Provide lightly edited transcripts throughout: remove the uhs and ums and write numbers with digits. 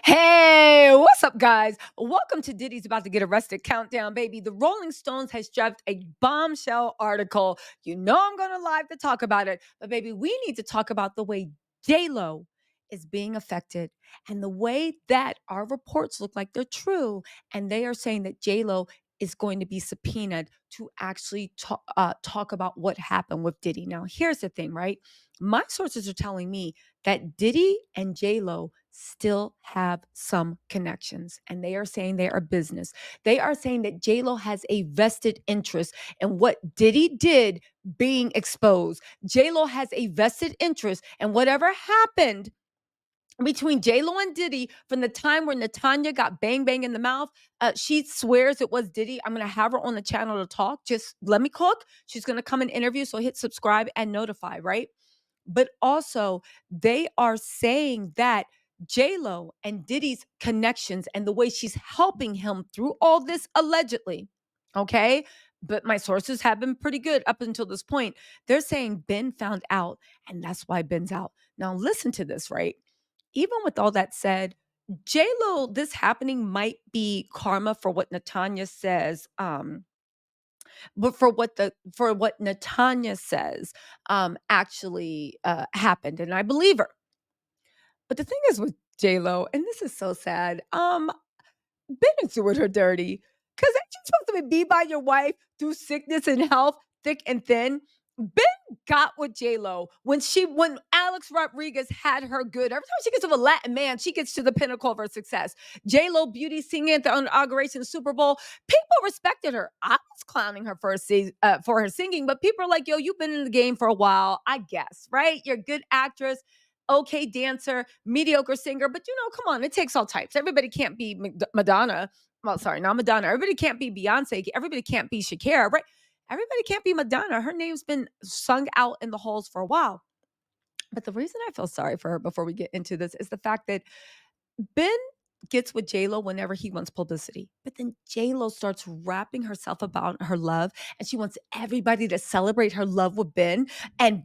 Hey, what's up, guys? Welcome to Diddy's About to Get Arrested Countdown, baby. The Rolling Stones has dropped a bombshell article. You know I'm going to live to talk about it. But, baby, we need to talk about the way J-Lo is being affected and the way that our reports look like they're true. And they are saying that J-Lo is going to be subpoenaed to actually talk about what happened with Diddy. Now, here's the thing, right? My sources are telling me that Diddy and J-Lo still have some connections, and they are saying they are business. They are saying that J-Lo has a vested interest in what Diddy did being exposed. J-Lo has a vested interest in whatever happened between J-Lo and Diddy from the time where Natanya got bang bang in the mouth. She swears it was Diddy. I'm going to have her on the channel to talk. Just let me cook. She's going to come and interview. So hit subscribe and notify, right? But also, they are saying that J-Lo and Diddy's connections and the way she's helping him through all this allegedly, okay? But my sources have been pretty good up until this point. They're saying Ben found out, and that's why Ben's out. Now, listen to this, right? Even with all that said, J-Lo, this happening might be karma for what Natanya says. But for what Natanya says actually happened, and I believe her. But the thing is with J Lo, and this is so sad. Ben is doing her dirty. Because ain't you supposed to be by your wife through sickness and health, thick and thin? Ben got with J-Lo when Alex Rodriguez had her good. Every time she gets with a Latin man, she gets to the pinnacle of her success. J-Lo beauty singing at the inauguration of the Super Bowl. People respected her. I was clowning her for her singing, but people are like, yo, you've been in the game for a while, I guess, right? You're a good actress. Okay, dancer, mediocre singer, but come on, it takes all types. Everybody can't be Madonna. Well, sorry, not Madonna. Everybody can't be Beyonce. Everybody can't be Shakira, right? Everybody can't be Madonna. Her name's been sung out in the halls for a while. But the reason I feel sorry for her before we get into this is the fact that Ben gets with J-Lo whenever he wants publicity. But then J-Lo starts wrapping herself about her love, and she wants everybody to celebrate her love with Ben. And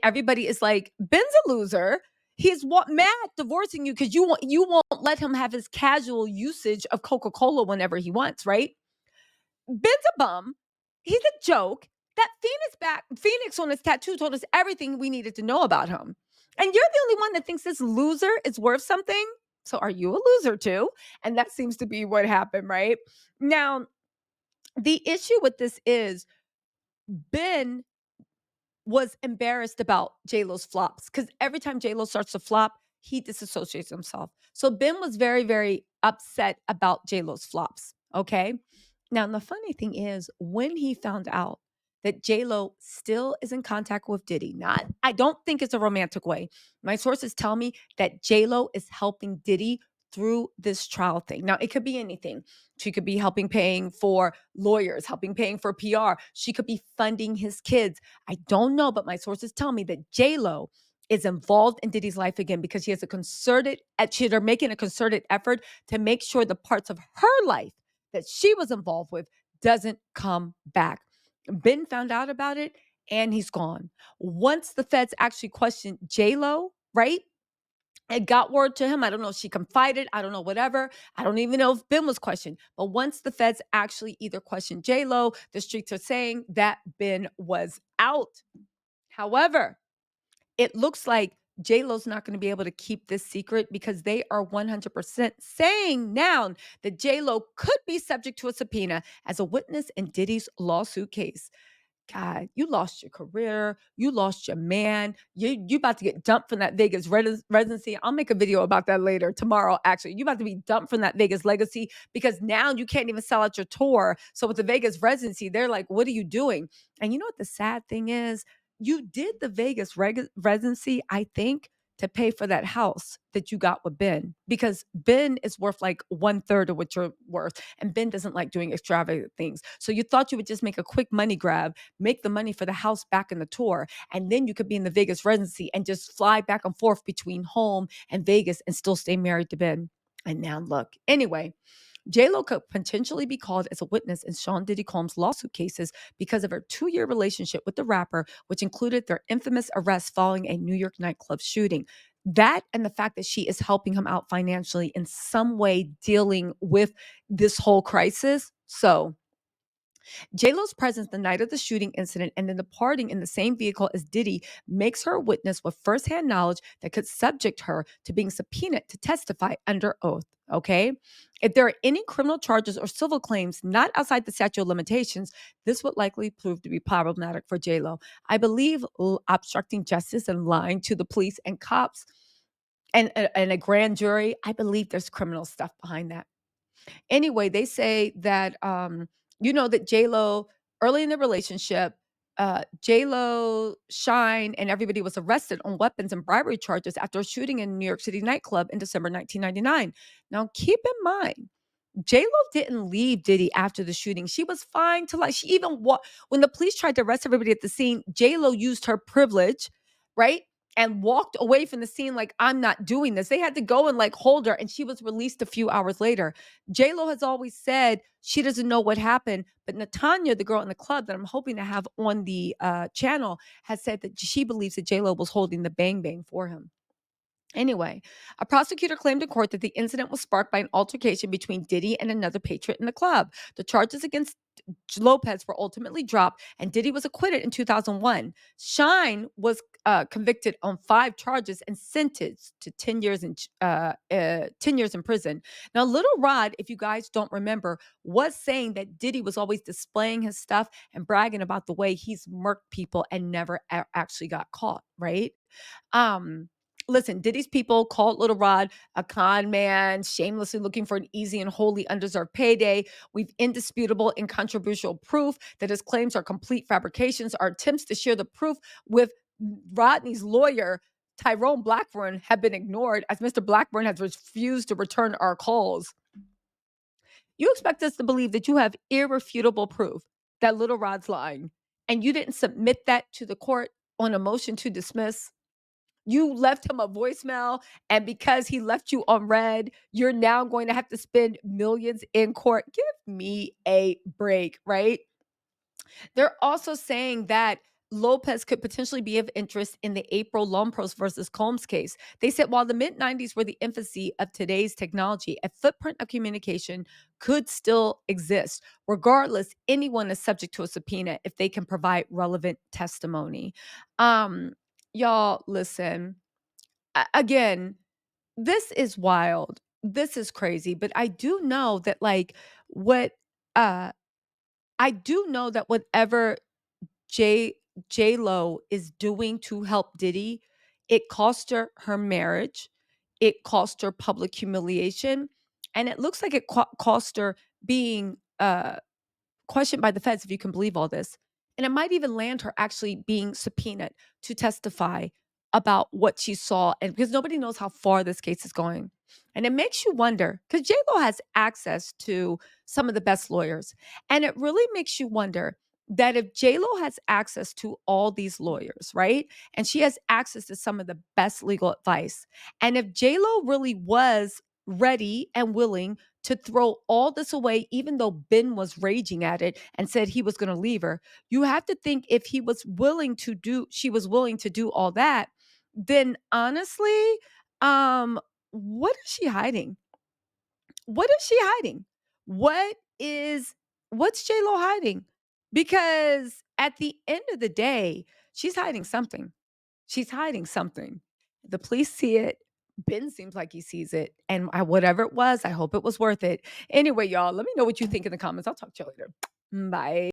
everybody is like, Ben's a loser. He's mad divorcing you because you won't let him have his casual usage of Coca-Cola whenever he wants, right? Ben's a bum. He's a joke. That Phoenix on his tattoo told us everything we needed to know about him. And you're the only one that thinks this loser is worth something. So are you a loser too? And that seems to be what happened, right? Now, the issue with this is Ben was embarrassed about J-Lo's flops because every time J-Lo starts to flop, he disassociates himself. So Ben was very, very upset about J-Lo's flops. Okay. Now, the funny thing is, when he found out that J-Lo still is in contact with Diddy, I don't think it's a romantic way. My sources tell me that J-Lo is helping Diddy through this trial thing. Now, it could be anything. She could be helping paying for lawyers, helping paying for PR. She could be funding his kids. I don't know, but my sources tell me that J-Lo is involved in Diddy's life again because they're making a concerted effort to make sure the parts of her life that she was involved with doesn't come back. Ben found out about it and he's gone. Once the feds actually questioned J-Lo, right? It got word to him. I don't know if she confided. I don't know, whatever. I don't even know if Ben was questioned. But once the feds actually either questioned J-Lo, the streets are saying that Ben was out. However, it looks like J-Lo's not going to be able to keep this secret because they are 100% saying now that J-Lo could be subject to a subpoena as a witness in Diddy's lawsuit case. God, you lost your career. You lost your man. You about to get dumped from that Vegas residency. I'll make a video about that later tomorrow. Actually, you about to be dumped from that Vegas legacy because now you can't even sell out your tour. So with the Vegas residency, they're like, "What are you doing?" And you know what the sad thing is? You did the Vegas residency, I think, to pay for that house that you got with Ben because Ben is worth like 1/3 of what you're worth. And Ben doesn't like doing extravagant things. So you thought you would just make a quick money grab, make the money for the house back in the tour, and then you could be in the Vegas residency and just fly back and forth between home and Vegas and still stay married to Ben. And now look. Anyway, J-Lo could potentially be called as a witness in Sean Diddy Combs' lawsuit cases because of her 2-year relationship with the rapper, which included their infamous arrest following a New York nightclub shooting. That and the fact that she is helping him out financially in some way dealing with this whole crisis. So, JLo's presence the night of the shooting incident and then departing in the same vehicle as Diddy makes her a witness with firsthand knowledge that could subject her to being subpoenaed to testify under oath. Okay. If there are any criminal charges or civil claims not outside the statute of limitations, this would likely prove to be problematic for JLo. I believe obstructing justice and lying to the police and cops and a grand jury, I believe there's criminal stuff behind that. Anyway, they say that that J Lo early in the relationship, J Lo, Shine, and everybody was arrested on weapons and bribery charges after a shooting in a New York City nightclub in December 1999. Now, keep in mind, J-Lo didn't leave Diddy after the shooting. She was fine to like she even when the police tried to arrest everybody at the scene, J-Lo used her privilege, right? And walked away from the scene like I'm not doing this. They had to go and like hold her and she was released a few hours later. J-Lo has always said she doesn't know what happened, but Natanya, the girl in the club that I'm hoping to have on the channel, has said that she believes that J-Lo was holding the bang bang for him. Anyway, a prosecutor claimed in court that the incident was sparked by an altercation between Diddy and another patron in the club. The charges against Lopez were ultimately dropped, and Diddy was acquitted in 2001. Shine was convicted on 5 charges and sentenced to 10 years 10 years in prison. Now, Little Rod, if you guys don't remember, was saying that Diddy was always displaying his stuff and bragging about the way he's murked people and never actually got caught. Right? Um, Listen, Diddy's people called Little Rod a con man, shamelessly looking for an easy and wholly undeserved payday. We've indisputable and controversial proof that his claims are complete fabrications. Our attempts to share the proof with Rodney's lawyer, Tyrone Blackburn, have been ignored as Mr. Blackburn has refused to return our calls. You expect us to believe that you have irrefutable proof that Little Rod's lying, and you didn't submit that to the court on a motion to dismiss? You left him a voicemail, and because he left you on red, you're now going to have to spend millions in court. Give me a break, right? They're also saying that Lopez could potentially be of interest in the April Lompros versus Combs case. They said while the mid 90s were the infancy of today's technology, a footprint of communication could still exist. Regardless, anyone is subject to a subpoena if they can provide relevant testimony. Um, y'all, listen, again, this is wild. This is crazy, but I do know that what uh I do know that whatever J J Lo is doing to help Diddy, it cost her her marriage, it cost her public humiliation, and it looks like it cost her being questioned by the feds, if you can believe all this. And it might even land her actually being subpoenaed to testify about what she saw. And because nobody knows how far this case is going. And it makes you wonder, because Lo has access to some of the best lawyers. And it really makes you wonder that if Lo has access to all these lawyers, right? And she has access to some of the best legal advice. And if Lo really was ready and willing to throw all this away, even though Ben was raging at it and said he was going to leave her. You have to think if she was willing to do all that, then honestly, um, what is she hiding? What is she hiding? What is what's J Lo hiding? Because at the end of the day, she's hiding something. She's hiding something. The police see it. Ben seems like he sees it. And whatever it was, I hope it was worth it. Anyway, y'all, let me know what you think in the comments. I'll talk to you later. Bye.